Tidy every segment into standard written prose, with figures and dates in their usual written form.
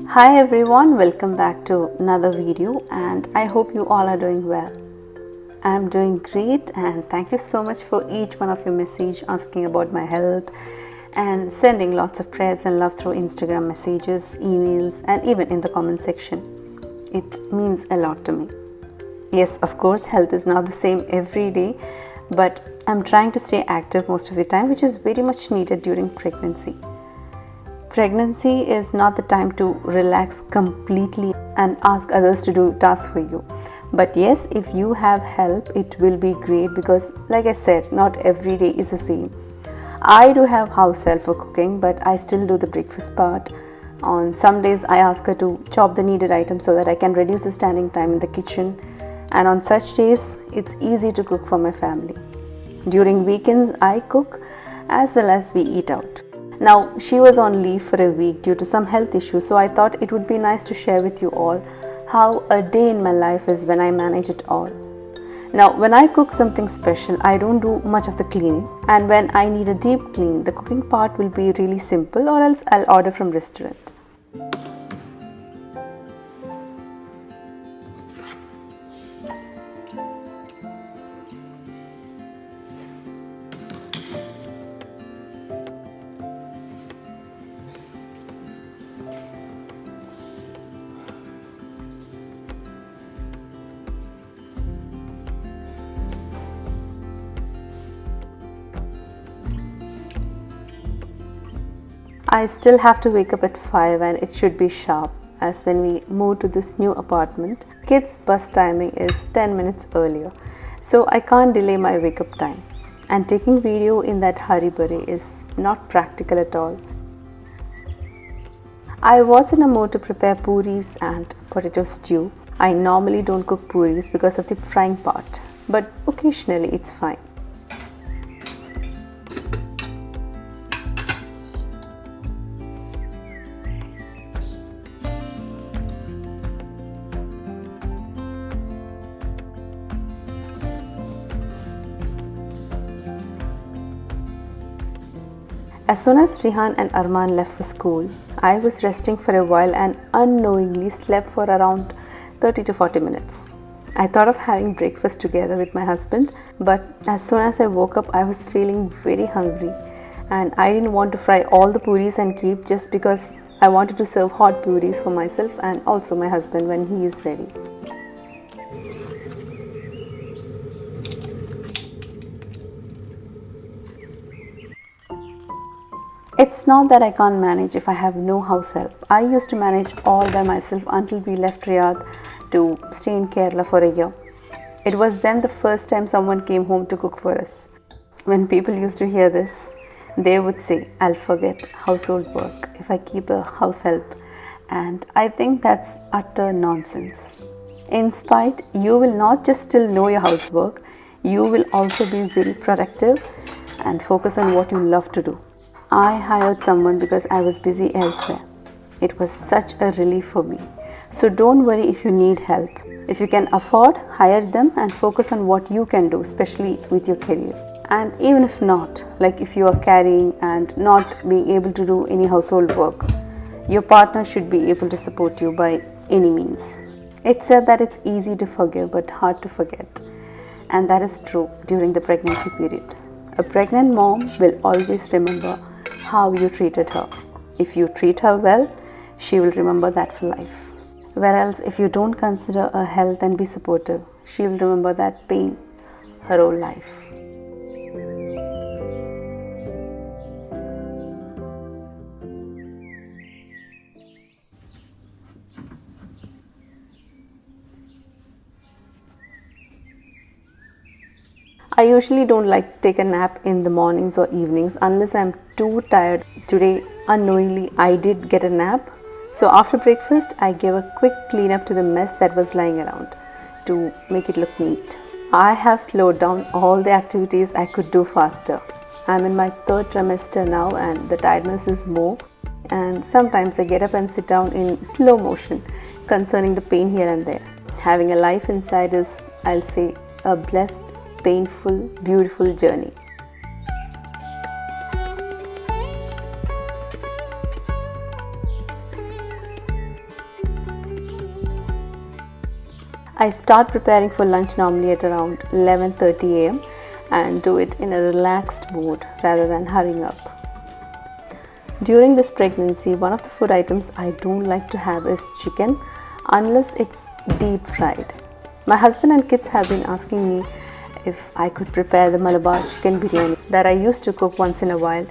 Hi everyone, welcome back to another video and I hope you all are doing well. I'm doing great and thank you so much for each one of your message asking about my health and sending lots of prayers and love through Instagram messages, emails and even in the comment section. It means a lot to me. Yes, of course, health is not the same every day, but I'm trying to stay active most of the time, which is very much needed during pregnancy. Pregnancy is not the time to relax completely and ask others to do tasks for you. But yes, if you have help, it will be great because, like I said, not every day is the same. I do have house help for cooking, but I still do the breakfast part. On some days, I ask her to chop the needed items so that I can reduce the standing time in the kitchen. And on such days, it's easy to cook for my family. During weekends, I cook as well as we eat out. Now, she was on leave for a week due to some health issues, so I thought it would be nice to share with you all how a day in my life is when I manage it all. Now, when I cook something special, I don't do much of the cleaning, and when I need a deep clean, the cooking part will be really simple, or else I'll order from restaurant. I still have to wake up at 5 and it should be sharp as when we move to this new apartment, kids' bus timing is 10 minutes earlier. So I can't delay my wake up time. And taking video in that hurry-burry is not practical at all. I was in a mood to prepare puris and potato stew. I normally don't cook puris because of the frying part, but occasionally it's fine. As soon as Rihan and Arman left for school, I was resting for a while and unknowingly slept for around 30 to 40 minutes. I thought of having breakfast together with my husband, but as soon as I woke up, I was feeling very hungry and I didn't want to fry all the puris and keep just because I wanted to serve hot puris for myself and also my husband when he is ready. It's not that I can't manage if I have no house help. I used to manage all by myself until we left Riyadh to stay in Kerala for a year. It was then the first time someone came home to cook for us. When people used to hear this, they would say, I'll forget household work if I keep a house help. And I think that's utter nonsense. In spite, you will not just still know your housework, you will also be very productive and focus on what you love to do. I hired someone because I was busy elsewhere. It was such a relief for me. So don't worry if you need help. If you can afford, hire them and focus on what you can do, especially with your career. And even if not, like if you are carrying and not being able to do any household work, your partner should be able to support you by any means. It's said that it's easy to forgive but hard to forget. And that is true during the pregnancy period. A pregnant mom will always remember how you treated her. If you treat her well, she will remember that for life. Whereas if you don't consider her health and be supportive, she will remember that pain her whole life. I usually don't like to take a nap in the mornings or evenings unless I'm too tired. Today, unknowingly, I did get a nap. So after breakfast, I gave a quick clean up to the mess that was lying around to make it look neat. I have slowed down all the activities I could do faster. I'm in my third trimester now and the tiredness is more. And sometimes I get up and sit down in slow motion concerning the pain here and there. Having a life inside is, I'll say, a blessed, painful, beautiful journey. I start preparing for lunch normally at around 11:30 a.m. and do it in a relaxed mode rather than hurrying up. During this pregnancy, one of the food items I don't like to have is chicken unless it's deep fried. My husband and kids have been asking me if I could prepare the Malabar chicken biryani that I used to cook once in a while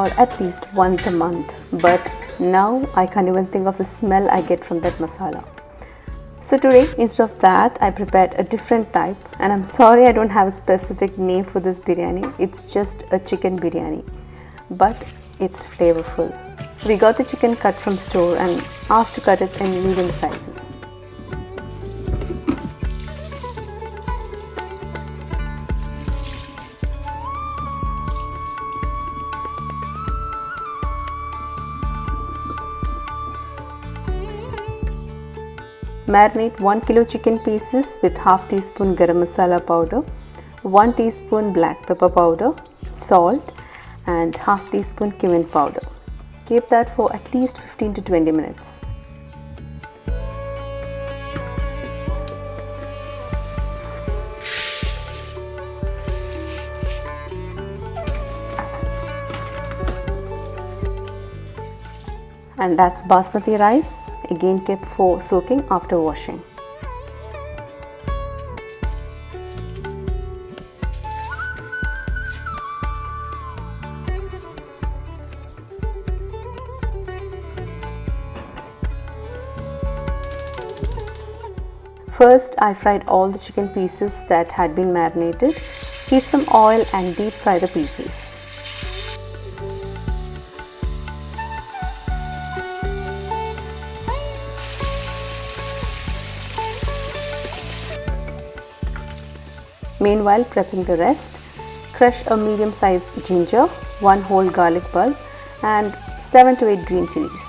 or at least once a month, but now I can't even think of the smell I get from that masala. So today, instead of that, I prepared a different type, and I'm sorry I don't have a specific name for this biryani. It's just a chicken biryani, but it's flavorful. We got the chicken cut from store and asked to cut it in medium sizes. Marinate 1 kilo chicken pieces with half teaspoon garam masala powder, 1 teaspoon black pepper powder, salt and half teaspoon cumin powder. Keep that for at least 15 to 20 minutes. And that's basmati rice, again kept for soaking after washing. First, I fried all the chicken pieces that had been marinated. Heat some oil and deep fry the pieces. Meanwhile, prepping the rest, crush a medium-sized ginger, 1 whole garlic bulb and 7 to 8 green chilies.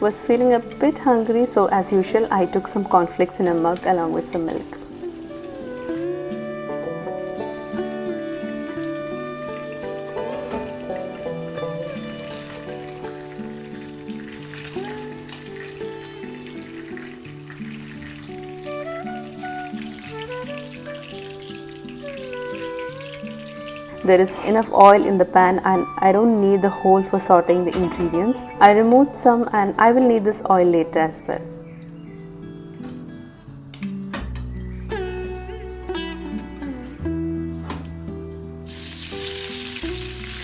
Was feeling a bit hungry, so as usual I took some cornflakes in a mug along with some milk. There is enough oil in the pan and I don't need the hole for sauteing the ingredients. I removed some and I will need this oil later as well.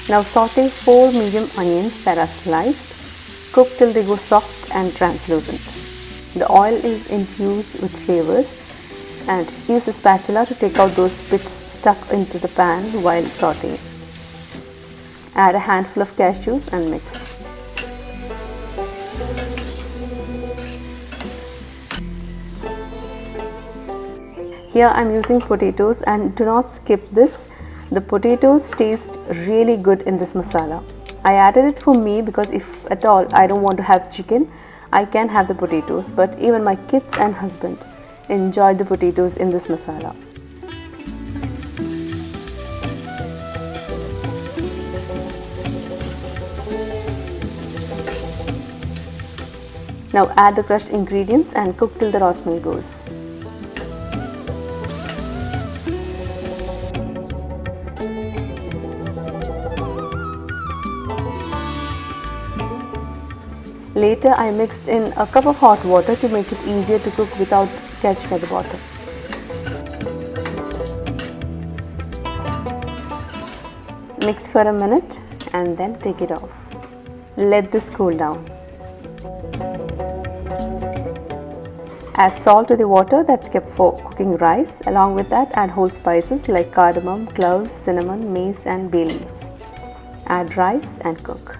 Now saute 4 medium onions that are sliced. Cook till they go soft and translucent. The oil is infused with flavors and use a spatula to take out those bits stuck into the pan while sauteing. Add a handful of cashews and mix. Here I am using potatoes, and do not skip this. The potatoes taste really good in this masala. I added it for me because if at all I don't want to have chicken, I can have the potatoes, but even my kids and husband enjoy the potatoes in this masala. Now add the crushed ingredients and cook till the raw smell goes. Later I mixed in a cup of hot water to make it easier to cook without catching at the bottom. Mix for a minute and then take it off. Let this cool down. Add salt to the water that's kept for cooking rice. Along with that, add whole spices like cardamom, cloves, cinnamon, mace and bay leaves. Add rice and cook.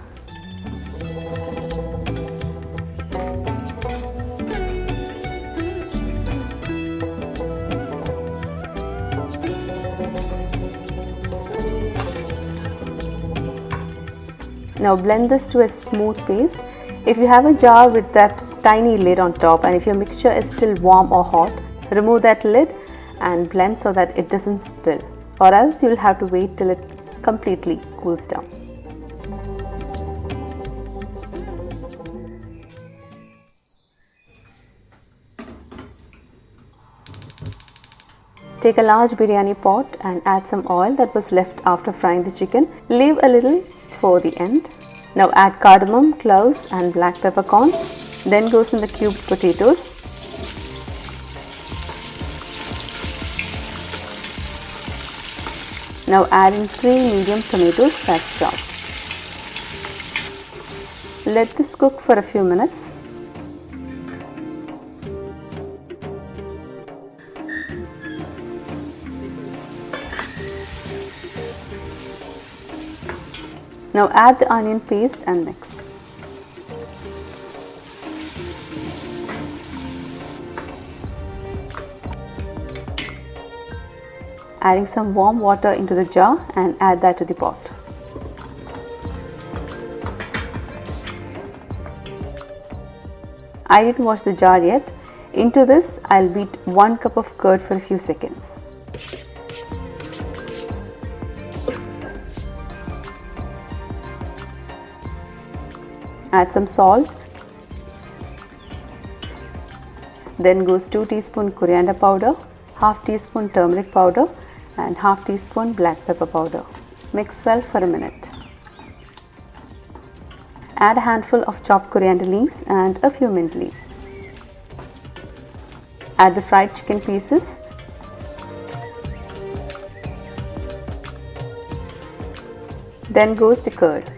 Now blend this to a smooth paste. If you have a jar with that tiny lid on top and if your mixture is still warm or hot, remove that lid and blend so that it doesn't spill, or else you'll have to wait till it completely cools down. Take a large biryani pot and add some oil that was left after frying the chicken. Leave a little for the end. Now add cardamom, cloves and black peppercorns. Then goes in the cubed potatoes. Now add in 3 medium tomatoes that's chopped. Let this cook for a few minutes. Now add the onion paste and mix. Adding some warm water into the jar and add that to the pot. I didn't wash the jar yet. Into this, I'll beat 1 cup of curd for a few seconds. Add some salt. Then goes 2 teaspoon coriander powder, half teaspoon turmeric powder and half teaspoon black pepper powder. Mix well for a minute. Add a handful of chopped coriander leaves and a few mint leaves. Add the fried chicken pieces. Then goes the curd.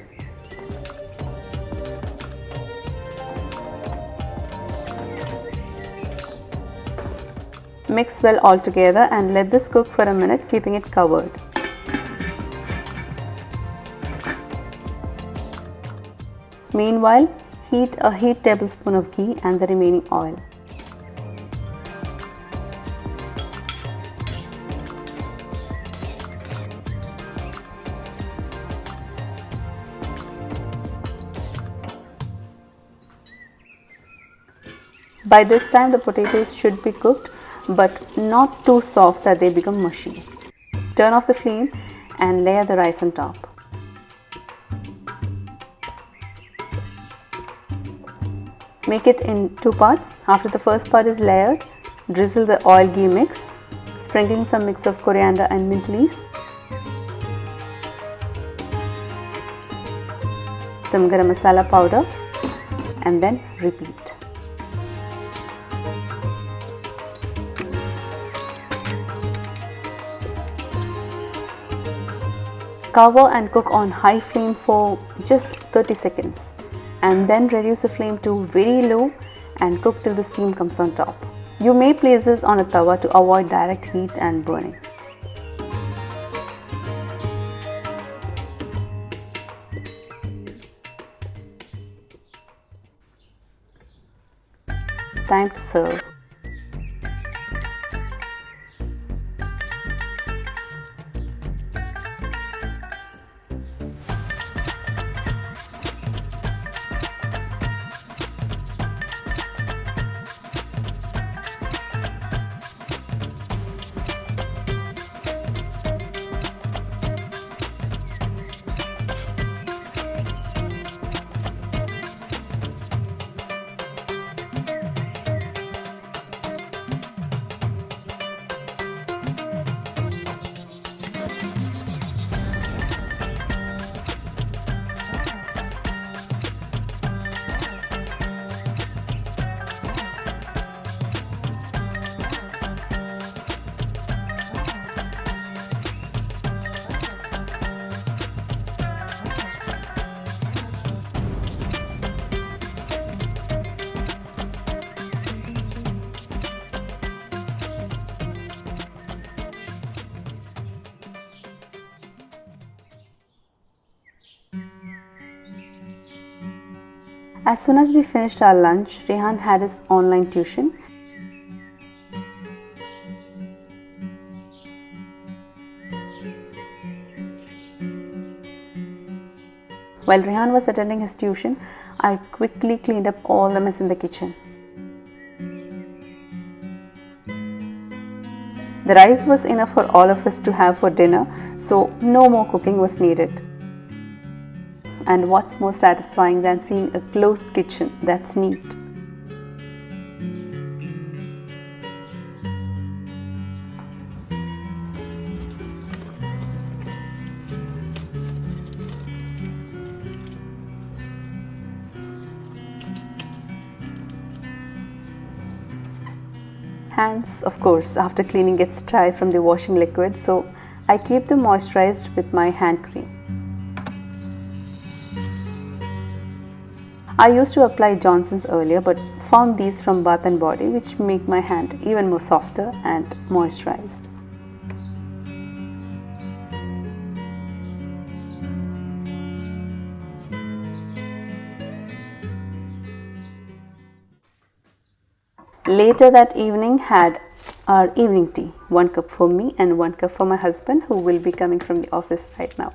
Mix well all together and let this cook for a minute, keeping it covered. Meanwhile, heat a heaped tablespoon of ghee and the remaining oil. By this time the potatoes should be cooked, but not too soft that they become mushy. Turn off the flame and layer the rice on top. Make it in 2 parts. After the first part is layered, drizzle the oil ghee mix, sprinkling some mix of coriander and mint leaves, some garam masala powder, and then repeat. Cover and cook on high flame for just 30 seconds and then reduce the flame to very low and cook till the steam comes on top. You may place this on a tawa to avoid direct heat and burning. Time to serve. As soon as we finished our lunch, Rehan had his online tuition. While Rehan was attending his tuition, I quickly cleaned up all the mess in the kitchen. The rice was enough for all of us to have for dinner, so no more cooking was needed. And what's more satisfying than seeing a closed kitchen that's neat? Hands, of course, after cleaning gets dry from the washing liquid, so I keep them moisturized with my hand cream. I used to apply Johnson's earlier but found these from Bath & Body which make my hand even more softer and moisturized. Later that evening had our evening tea, 1 cup for me and 1 cup for my husband who will be coming from the office right now.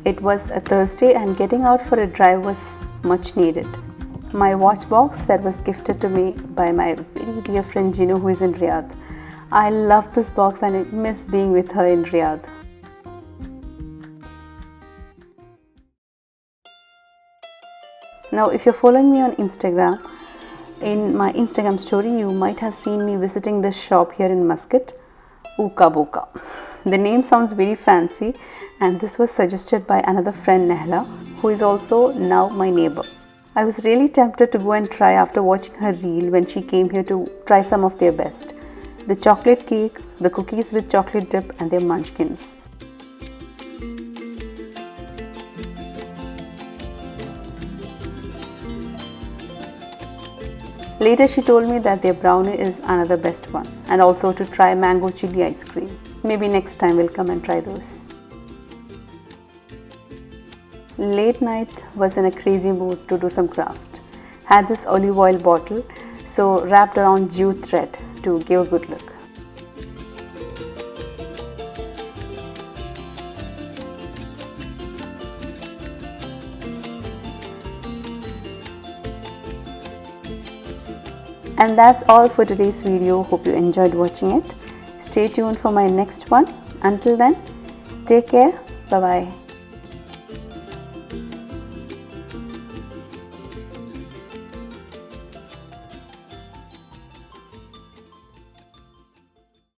It was a Thursday and getting out for a drive was much needed. My watch box that was gifted to me by my very dear friend Gino who is in Riyadh. I love this box and I miss being with her in Riyadh. Now if you're following me on Instagram, in my Instagram story you might have seen me visiting this shop here in Muscat, Uka Boka. The name sounds very fancy and this was suggested by another friend Nehla who is also now my neighbor. I was really tempted to go and try after watching her reel when she came here to try some of their best. The chocolate cake, the cookies with chocolate dip and their munchkins. Later she told me that their brownie is another best one and also to try mango chili ice cream. Maybe next time we'll come and try those. Late night was in a crazy mood to do some craft. Had this olive oil bottle, so wrapped around jute thread to give a good look. And that's all for today's video. Hope you enjoyed watching it. Stay tuned for my next one. Until then, take care. Bye bye.